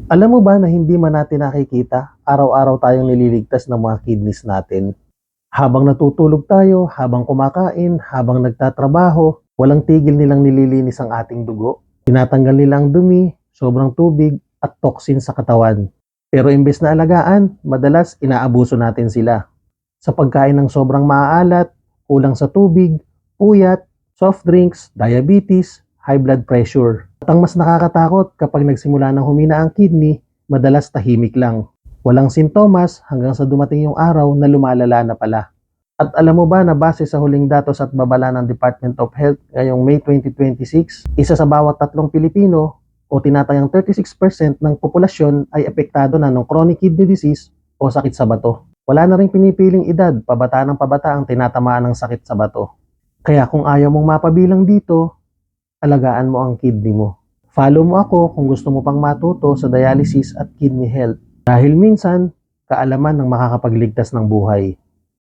Alam mo ba na hindi man natin nakikita, araw-araw tayong nililigtas ng mga kidneys natin? Habang natutulog tayo, habang kumakain, habang nagtatrabaho, walang tigil nilang nililinis ang ating dugo. Tinatanggal nila ang dumi, sobrang tubig, at toxin sa katawan. Pero imbes na alagaan, madalas inaabuso natin sila. Sa pagkain ng sobrang maaalat, kulang sa tubig, puyat, soft drinks, diabetes, high blood pressure. At ang mas nakakatakot kapag nagsimula ng humina ang kidney, madalas tahimik lang. Walang sintomas hanggang sa dumating yung araw na lumalala na pala. At alam mo ba na base sa huling datos at babala ng Department of Health ngayong May 2026, isa sa bawat 3 Pilipino o tinatayang 36% ng populasyon ay apektado na ng chronic kidney disease o sakit sa bato. Wala na rin pinipiling edad, pabata ng pabata ang tinatamaan ng sakit sa bato. Kaya kung ayaw mong mapabilang dito, alagaan mo ang kidney mo. Follow mo ako kung gusto mo pang matuto sa dialysis at kidney health. Dahil minsan, kaalaman ang makakapagligtas ng buhay.